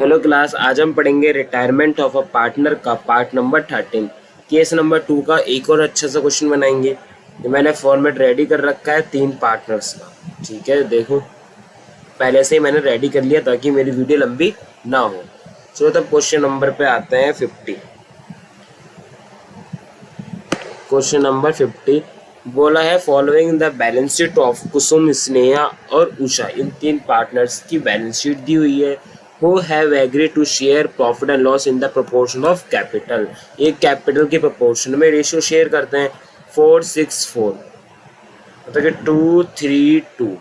Hello class, आज हम पढ़ेंगे रिटायरमेंट ऑफ अ पार्टनर का पार्ट नंबर 13। केस नंबर 2 का एक और अच्छा सा क्वेश्चन बनाएंगे। ये मैंने फॉर्मेट रेडी कर रखा है 3 पार्टनर्स का। ठीक है, देखो पहले से ही मैंने रेडी कर लिया ताकि मेरी वीडियो लंबी ना हो। चलो तब क्वेश्चन नंबर पे आते हैं 50। क्वेश्चन नंबर 50 बोला है following the balance sheet of Kusum, Sneha और उषा, इन 3 पार्टनर्स की बैलेंस शीट दी हुई है। Who have agreed to share profit and loss in the proportion of capital. एक कैपिटल के प्रोपोर्शन में रेशियो शेयर करते हैं 4:6:4, मतलब कि 2:3:2।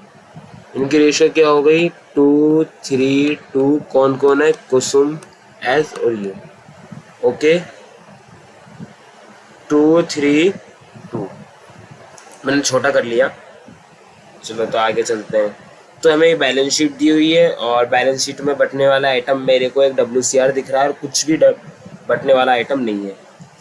इनकी रेशियो क्या हो गई 2:3:2। कौन कौन है? कुसुम, एस और यू। ओके, 2:3:2 मैंने छोटा कर लिया। चलो तो आगे चलते हैं। तो हमें बैलेंस शीट दी हुई है और बैलेंस शीट में बटने वाला आइटम मेरे को एक WCR दिख रहा है और कुछ भी बटने वाला आइटम नहीं है।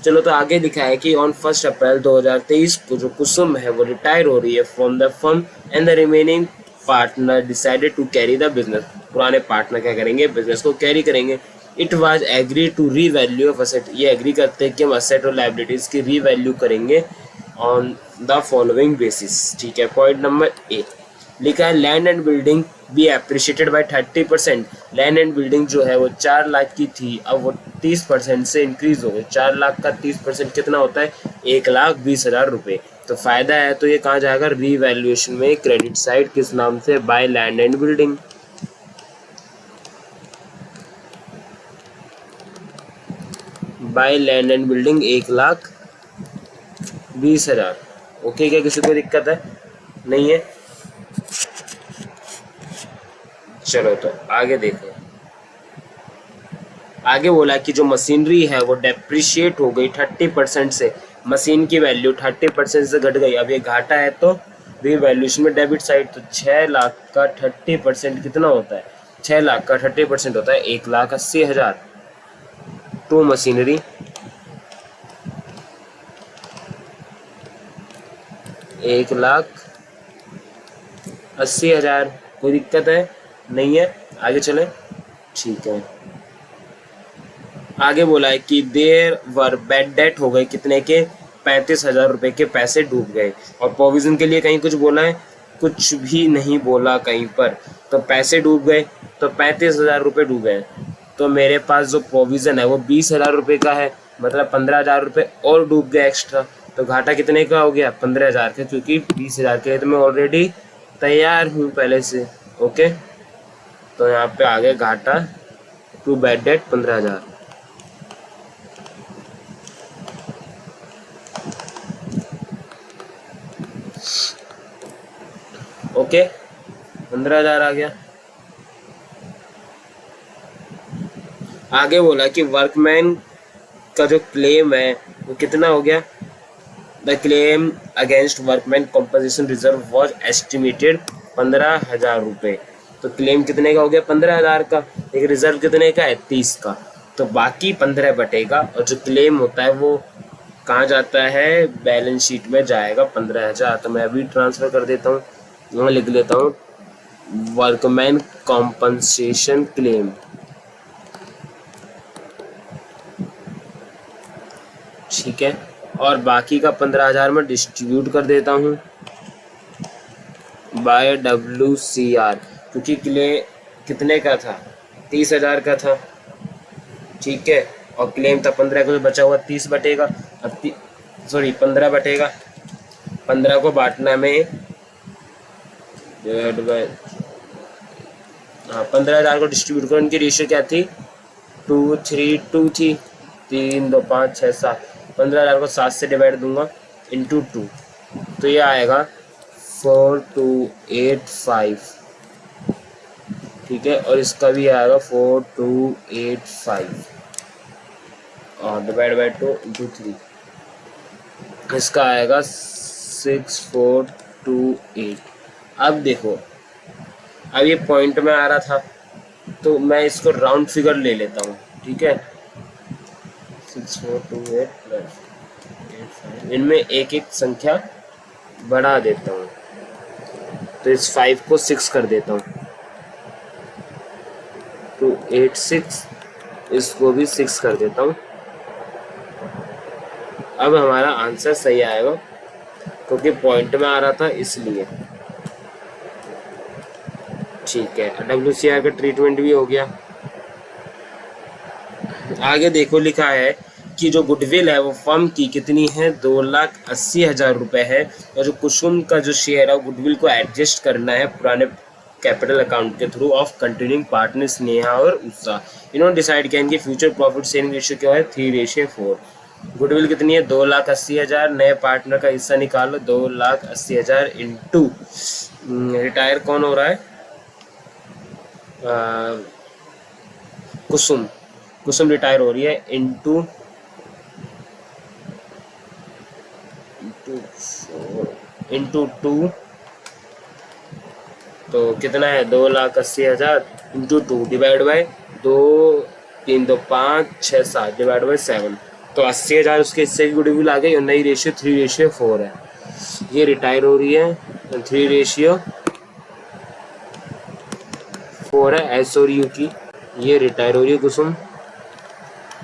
चलो तो आगे लिखा है कि ऑन 1 अप्रैल 2023 को जो कुसुम है वो रिटायर हो रही है from the firm and the remaining partner decided to carry the business. पुराने पार्टनर क्या करेंगे? बिजनेस को कैरी करेंगे। It was agree to revalue of asset. ये एग्री करते हैं कि हम असेट और लाइबिलिटीज की रीवैल्यू करेंगे ऑन द फॉलोइंग बेसिस। ठीक है, पॉइंट नंबर ए लिखा है land and building be appreciated by 30%। Land and building जो है वो 4 लाख की थी, अब वो 30% से इंक्रीज हो गई। 4 लाख का 30% कितना होता है? 1,20,000 रुपये। तो फायदा है तो ये कहाँ जाएगा? रीवैल्यूएशन में, क्रेडिट साइड। किस नाम से? By land and building. By land and building 1,20,000। Okay, क्या किसी को दिक्कत है? नहीं है। चलो तो आगे देखो। आगे बोला कि जो मशीनरी है वो डेप्रिशिएट हो गई 30% से। मशीन की वैल्यू 30% से घट गई। अब ये घाटा है तो रीवैल्यूएशन में डेबिट साइड। तो 6 लाख का 30% कितना होता है? 6 लाख का 30% होता है 1,80,000। To machinery 1,80,000। कोई दिक्कत है? नहीं है। आगे चले। ठीक है, आगे बोला है कि देर वर बैड डेट हो गए कितने के? 35,000 रुपये के पैसे डूब गए। और प्रोविजन के लिए कहीं कुछ बोला है? कुछ भी नहीं बोला कहीं पर। तो पैसे डूब गए, तो 35,000 रुपये डूबे। तो मेरे पास जो प्रोविजन है वो 20,000 रुपये का है, मतलब 15,000 रुपये और डूब गए एक्स्ट्रा। तो घाटा कितने का हो गया? 15,000 का, क्योंकि 20,000 के तो मैं ऑलरेडी तैयार हूँ पहले से। ओके, तो यहाँ पे आ गया घाटा टू बैड डेट 15,000। ओके, 15,000 आ गया। आगे बोला कि वर्कमैन का जो क्लेम है वो कितना हो गया? The claim against workman composition reserve was estimated 15,000 रुपये। तो क्लेम कितने का हो गया? 15,000 का। एक रिजर्व कितने का है? 30 का। तो बाकी 15 बटेगा और जो क्लेम होता है वो कहाँ जाता है? बैलेंस शीट में जाएगा 15,000। तो मैं अभी ट्रांसफ़र कर देता हूँ, यहाँ लिख लेता हूँ वर्कमैन कॉम्पनसेशन क्लेम। ठीक है, और बाकी का 15,000 में डिस्ट्रीब्यूट कर देता हूँ बाय WCR, क्योंकि कितने का था? 30,000 का था। ठीक है, और क्लेम था 15 का, जो बचा हुआ 30 बटेगा। अब 15 बटेगा। 15 को बांटना में हाँ, 15,000 को डिस्ट्रीब्यूट करो। इनकी रेशियो क्या थी? 2:3:2 थी। 3, 2, 5, 6, 7। 15,000 को 7 से डिवाइड दूंगा इंटू 2, तो ये आएगा 4,285। ठीक है, और इसका भी आएगा 4,285 और डिवाइड बाई 2 इंटू 3, इसका आएगा 6,428। अब देखो, अब ये पॉइंट में आ रहा था तो मैं इसको राउंड फिगर ले लेता हूँ। ठीक है, 6,428 प्लस 85, इनमें एक एक संख्या बढ़ा देता हूँ। तो इस 5 को 6 कर देता हूँ। 286, इसको भी 6 कर देता हूँ। अब हमारा आंसर सही आएगा क्योंकि पॉइंट में आ रहा था इसलिए। ठीक है, WCR का ट्रीटमेंट भी हो गया। आगे देखो लिखा है कि जो गुडविल है वो फर्म की कितनी है, 2,80,000 रुपये है। और जो कुसुम का जो शेयर है वो गुडविल को एडजस्ट करना है पुराने कैपिटल अकाउंट के through of continuing partner Sneha और उषा। इन्होंने डिसाइड किया इनकी फ्यूचर प्रॉफिट शेयरिंग रेशियो क्या है, 3:4। गुडविल कितनी है, 2,80,000। नए पार्टनर का हिस्सा निकालो, 2,80,000 इंटू रिटायर कौन हो रहा है, कुसुम। कुसुम रिटायर हो रही है, इंटू 2 तो कितना है, 2,80,000 into 2 divide by 2, 3 2 5 6 7 divide by 7। तो 80,000 उसके हिस्से की गुडविल आ गई और नई रेशियो 3:4 है। ये रिटायर हो रही है, 3:4 है एस और यू की। ये रिटायर हो रही है कुसुम।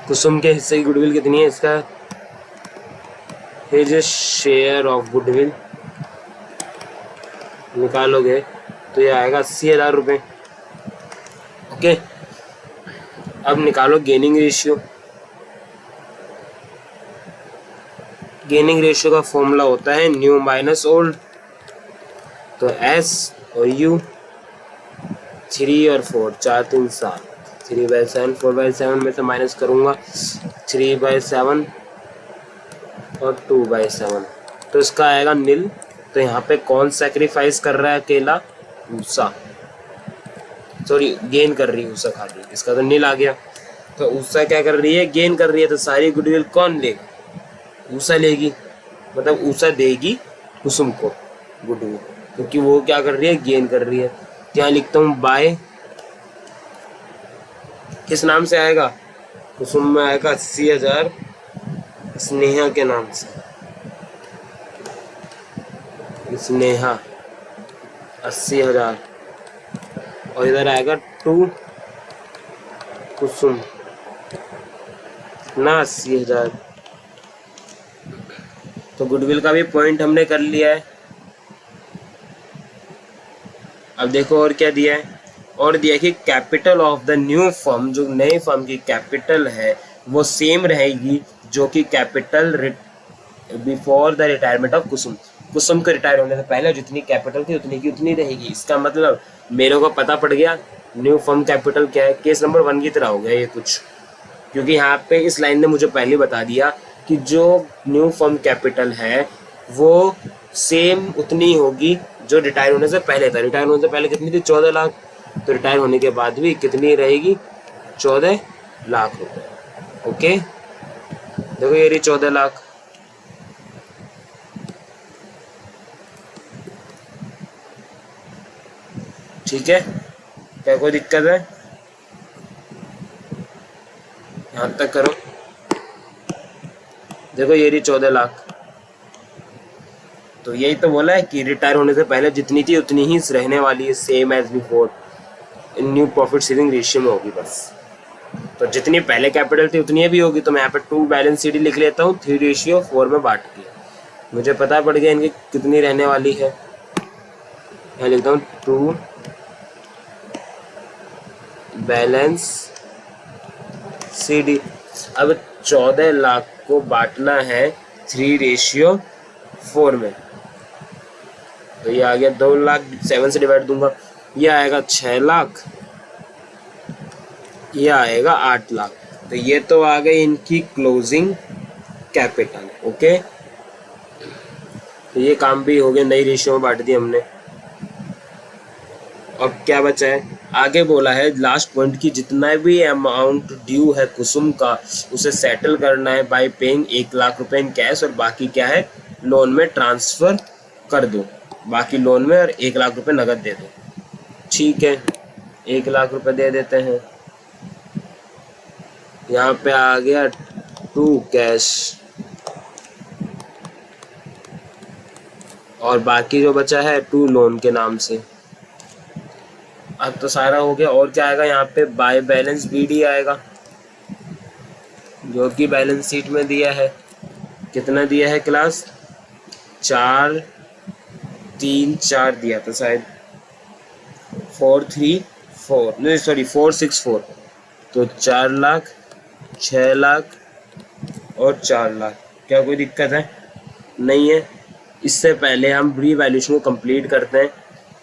कुसुम के हिस्से की गुडविल कितनी है, इसका हिज शेयर ऑफ गुडविल निकालोगे तो ये आएगा 80,000 रुपये। ओके, अब निकालो गेनिंग रेशियो। गेनिंग रेशियो का फॉर्मूला होता है न्यू माइनस ओल्ड। तो एस और यू, 3 और 4, 4 3 7, 3/7, 4/7 में से माइनस करूँगा 3/7 और 2/7, तो इसका आएगा नील। तो यहाँ पे कौन सैक्रिफाइस कर रहा है, अकेला उषा, सॉरी गेन कर रही है उषा खाली, इसका तो नील आ गया। तो उषा क्या कर रही है, गेन कर रही है। तो सारी गुडविल कौन लेगा, उषा लेगी, मतलब उषा देगी कुसुम को गुडविल, क्योंकि वो क्या कर रही है, गेन कर रही है। यहाँ लिखता हूँ बाय, किस नाम से आएगा, कुसुम में आएगा 80,000 स्नेहा के नाम से, स्नेहा 80,000, और इधर आएगा 2 कुसुम ना 80,000। तो गुडविल का भी पॉइंट हमने कर लिया है। अब देखो और क्या दिया है, और दिया कि capital of the new firm, जो नई फर्म की कैपिटल है वो सेम रहेगी जो कि capital before the retirement of Kusum. Kusum के रिटायर होने से पहले जितनी कैपिटल थी उतनी की उतनी रहेगी। इसका मतलब मेरे को पता पड़ गया न्यू फर्म कैपिटल क्या है। केस नंबर 1 की तरह हो गया ये कुछ, क्योंकि यहाँ पे इस लाइन ने मुझे पहले बता दिया कि जो न्यू फर्म कैपिटल है वो सेम उतनी होगी जो रिटायर होने से पहले था। रिटायर होने से पहले कितनी थी, 14 लाख। तो रिटायर होने के बाद भी कितनी रहेगी, 14 लाख रुपए। ओके, देखो ये रही 14 लाख। ठीक है, क्या कोई दिक्कत है, यहाँ तक करो। देखो ये रही 14 लाख। तो यही तो बोला है कि रिटायर होने से पहले जितनी थी उतनी ही रहने वाली है, same as before. New profit sharing ratio में होगी बस। तो जितनी पहले कैपिटल थी उतनी भी होगी। तो मैं यहाँ पे 2 बैलेंस शीट लिख लेता हूँ, 3:4 में बांट के। मुझे पता पड़ गया इनकी कितनी रहने वाली है। यहाँ लिखता हूँ 2 बैलेंस CD। अब 14 लाख को बांटना है 3:4 में। तो ये आ गया 2 लाख, 7 से डिवाइड दूंगा, ये आएगा 6 लाख, ये आएगा 8 लाख। तो ये तो आ गई इनकी क्लोजिंग कैपिटल। ओके, तो ये काम भी हो गया, नई रेशियो में बांट दी हमने। अब क्या बचा है, आगे बोला है लास्ट पॉइंट की जितना भी अमाउंट ड्यू है कुसुम का उसे सेटल करना है बाय पेइंग 1 लाख रुपए इन कैश, और बाकी क्या है, लोन में ट्रांसफर कर दो। बाकी लोन में और 1 लाख रुपए नगद दे दो। ठीक है, 1 लाख रुपए दे देते हैं। यहाँ पे आ गया 2 कैश, और बाकी जो बचा है 2 लोन के नाम से। अब तो सारा हो गया। और क्या आएगा यहाँ पे, बाय बैलेंस BD आएगा, जो कि बैलेंस शीट में दिया है। कितना दिया है क्लास, 434 दिया था शायद, 434 नहीं सॉरी 464। तो 4 लाख, 6 लाख और 4 लाख। क्या कोई दिक्कत है? नहीं है। इससे पहले हम रीवैल्यूएशन को कंप्लीट करते हैं।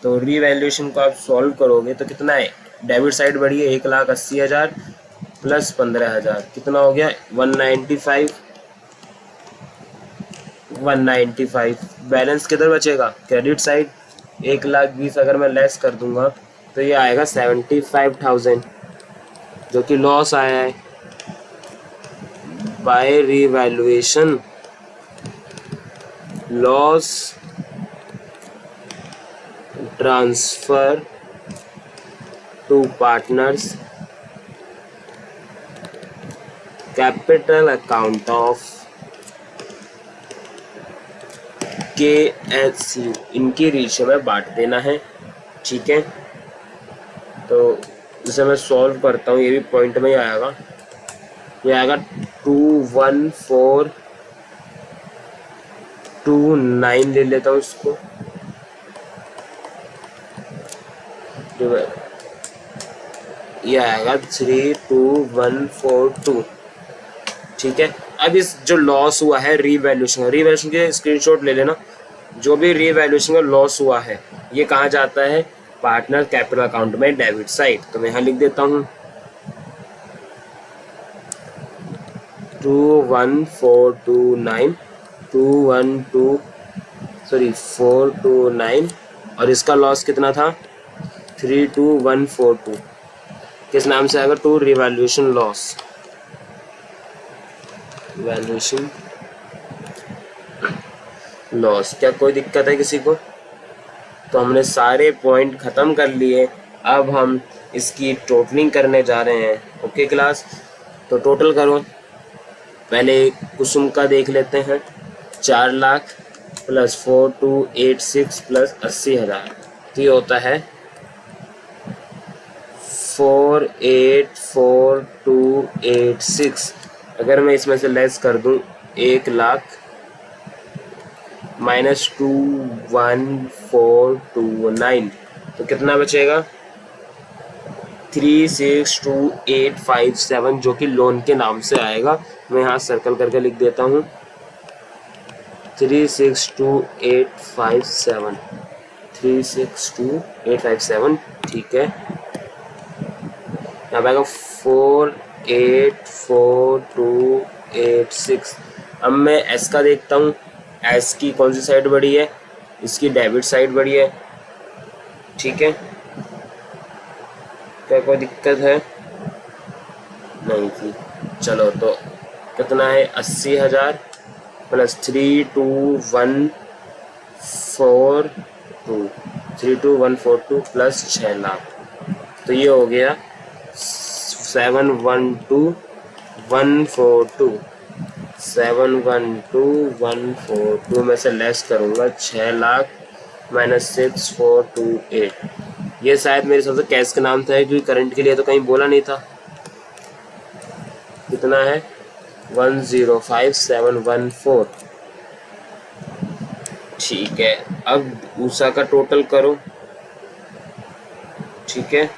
तो रीवैल्यूएशन को आप सॉल्व करोगे तो कितना है, डेबिट साइड बढ़ी है 1,80,000 प्लस 15,000, कितना हो गया 195। 195 बैलेंस किधर बचेगा, क्रेडिट साइड। 1,20,000 अगर मैं लेस कर दूंगा तो ये आएगा 75,000, जो कि लॉस आया है by revaluation. Loss transfer to partners, capital account of KSU, इनकी रेशियो में बांट देना है। ठीक है, तो इसे मैं सॉल्व करता हूँ, ये भी पॉइंट में ही आएगा। ये आएगा 21429 ले लेता हूँ इसको। ये आएगा 32142। ठीक है, अब इस जो लॉस हुआ है रीवैल्यूएशन के स्क्रीनशॉट ले लेना। जो भी रीवैल्यूएशन का लॉस हुआ है ये कहाँ जाता है, पार्टनर कैपिटल अकाउंट में डेबिट साइड। तो मैं यहाँ लिख देता हूँ 429 और इसका लॉस कितना था 32142। किस नाम से आएगा, to revaluation loss, valuation loss. क्या कोई दिक्कत है किसी को? तो हमने सारे पॉइंट ख़त्म कर लिए। अब हम इसकी टोटलिंग करने जा रहे हैं। ओके क्लास, तो टोटल करो। पहले कुसुम का देख लेते हैं। 4 लाख प्लस 4286 प्लस 80,000, तो ये होता है 484,286। अगर मैं इसमें से लेस कर दूं 1 लाख माइनस 21429, तो कितना बचेगा 362,857, जो कि लोन के नाम से आएगा। मैं यहाँ सर्कल करके लिख देता हूँ 362,857, 362,857। ठीक है, यहाँ पे आएगा 484,286। अब मैं एस का देखता हूँ, एस की कौन सी साइड बड़ी है, इसकी डेबिट साइड बड़ी है। ठीक है, क्या कोई दिक्कत है? नहीं थी। चलो, तो कितना है 80,000 प्लस 32142 प्लस 6 लाख, तो ये हो गया 712,142। 712,142 में से लेस करूँगा 6 लाख माइनस 6428। ये शायद मेरे हिसाब से कैश के नाम था, क्योंकि करंट के लिए तो कहीं बोला नहीं था। कितना है 105,714। ठीक है, अब ऊषा का टोटल करो। ठीक है,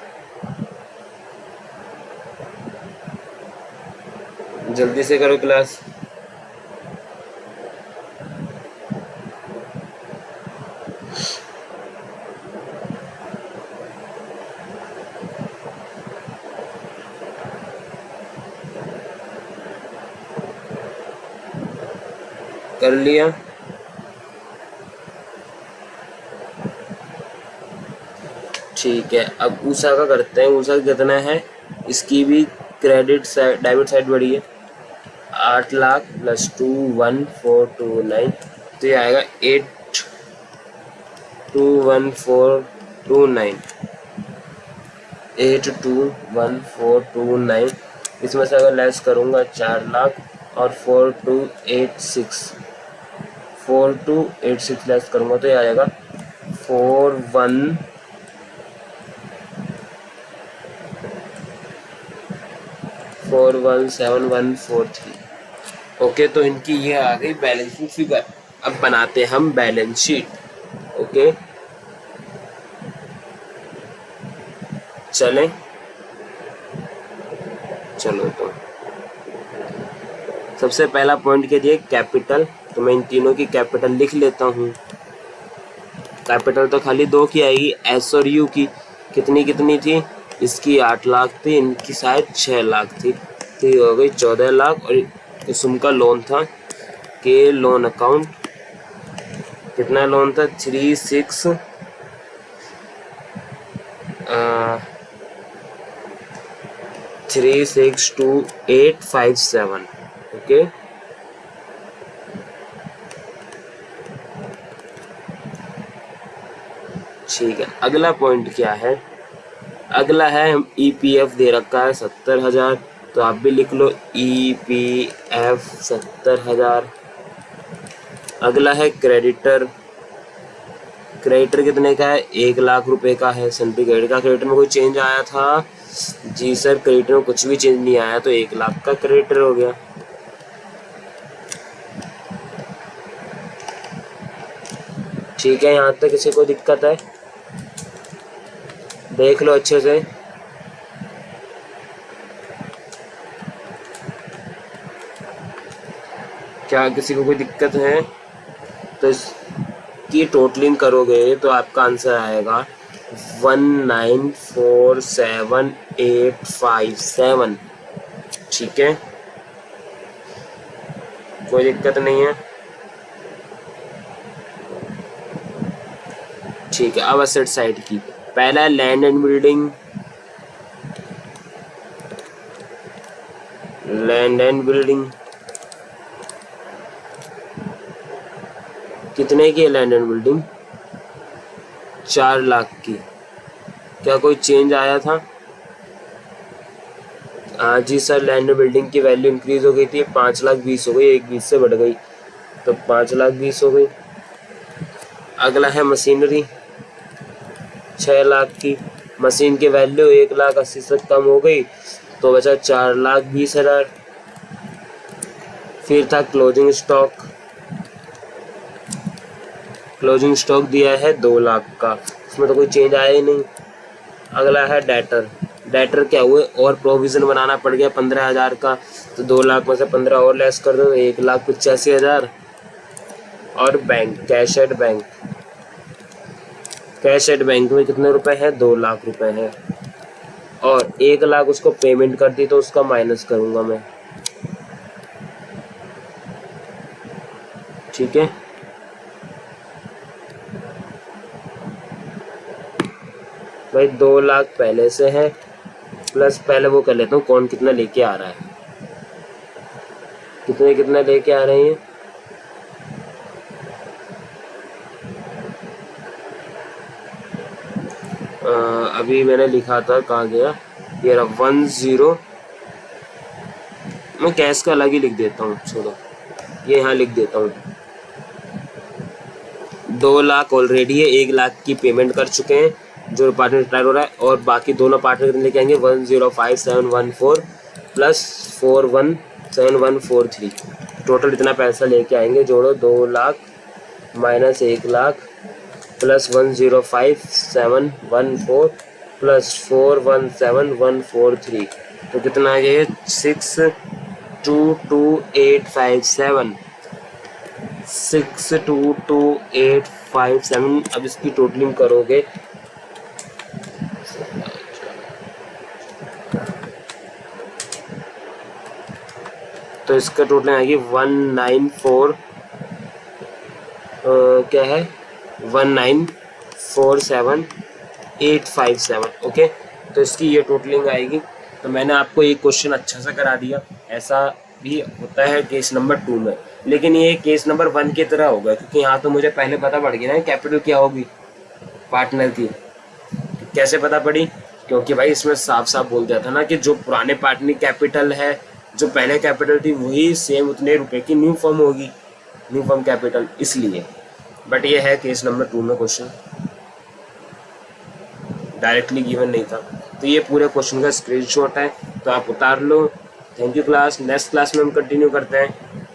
जल्दी से करो क्लास। कर लिया? ठीक है, अब ऊषा का करते हैं। ऊषा का कितना है, इसकी भी क्रेडिट साइड डेबिट साइड बढ़ी है 8 लाख प्लस 21429, तो ये आएगा 821429, 821429। इसमें से अगर लेस करूँगा 4 लाख और 4286 लेस करूँगा तो ये आएगा 41 417143। ओके, तो इनकी ये आ गई बैलेंस शीट फिगर। अब बनाते हैं हम बैलेंस शीट। ओके, चलें, चलो। तो सबसे पहला पॉइंट के लिए कैपिटल, तो मैं इन तीनों की कैपिटल लिख लेता हूँ। कैपिटल तो खाली दो की आएगी, एस और यू की। कितनी कितनी थी? इसकी 8 लाख थी, इनकी शायद 6 लाख थी, तो ये हो गई 14 लाख। और कुसुम का लोन था, के लोन अकाउंट, कितना लोन था? 362857। ओके, ठीक है। अगला पॉइंट क्या है? अगला है, हम ईपीएफ दे रखा है 70,000, तो आप भी लिख लो ईपीएफ 70,000। अगला है क्रेडिटर। क्रेडिटर कितने का है? 1 लाख रुपए का है। सन्टी क्रेडिट का क्रेडिटर में कोई चेंज आया था? जी सर, क्रेडिटर में कुछ भी चेंज नहीं आया, तो 1 लाख का क्रेडिटर हो गया। ठीक है, यहाँ तक किसी को दिक्कत है? देख लो अच्छे से। क्या किसी को कोई दिक्कत है? तो इसकी टोटलिंग करोगे तो आपका आंसर आएगा 1947857। ठीक है, कोई दिक्कत नहीं है? ठीक है। अब असेट साइड की, पहला land and building. Land and building कितने की है? लैंड एंड बिल्डिंग 4 लाख की। क्या कोई चेंज आया था? हाँ जी सर, लैंड एंड बिल्डिंग की वैल्यू इंक्रीज हो गई थी, 5,20,000 हो गई, 1,20,000 से बढ़ गई, तो 5,20,000 हो गई। अगला है मशीनरी, 6 लाख की। मशीन की वैल्यू 1,80,000 से कम हो गई, तो बचा 4,20,000। फिर था क्लोजिंग स्टॉक। क्लोजिंग स्टॉक दिया है 2 लाख का, उसमें तो कोई चेंज आया ही नहीं। अगला है डेटर। डेटर क्या हुए? और प्रोविज़न बनाना पड़ गया 15,000 का, तो 2 लाख में से 15 और लेस कर दो, 1,85,000। और bank, cash at bank. Cash at bank में कितने रुपए हैं? 2 लाख रुपए हैं। और 1 लाख उसको पेमेंट कर दी, तो उसका माइनस करूंगा मैं। ठीक है, भाई 2 लाख पहले से है, प्लस पहले वो कर लेता हूँ कौन कितना लेके आ रहा है, कितने कितना लेके आ रहे हैं। अभी मैंने लिखा था, कहाँ गया ये रहा, 10। मैं कैश का अलग ही लिख देता हूँ, छोड़ो, ये यहाँ लिख देता हूँ। 2 लाख ऑलरेडी है, 1 लाख की पेमेंट कर चुके हैं, जो पार्टनर रिटायर हो रहा है, और बाकी दोनों पार्टनर कितने लेके आएंगे? 105,714 प्लस 417143। टोटल इतना पैसा लेके आएंगे, जोड़ो 2 lakh minus 1 lakh plus 105,714 plus 417143, तो कितना आ गया? 622,857। 622,857। अब इसकी टोटलिंग करोगे, तो इसका टोटल आएगी 194, क्या है, 1947857। ओके, तो इसकी ये टोटलिंग आएगी। तो मैंने आपको एक क्वेश्चन अच्छा सा करा दिया। ऐसा भी होता है केस नंबर 2 में, लेकिन ये केस नंबर 1 की तरह होगा, क्योंकि यहाँ तो मुझे पहले पता पड़ गया ना कैपिटल क्या होगी पार्टनर की। कैसे पता पड़ी? क्योंकि भाई इसमें साफ साफ बोल दिया था ना कि जो पुराने पार्टनर कैपिटल है, जो पहले कैपिटल थी, वही सेम उतने रुपए की न्यू फॉर्म होगी, न्यू फॉर्म कैपिटल, इसलिए। बट ये है केस नंबर 2 में क्वेश्चन, डायरेक्टली गिवन नहीं था। तो ये पूरे क्वेश्चन का स्क्रीनशॉट है, तो आप उतार लो thank you class, next class में हम कंटिन्यू करते हैं।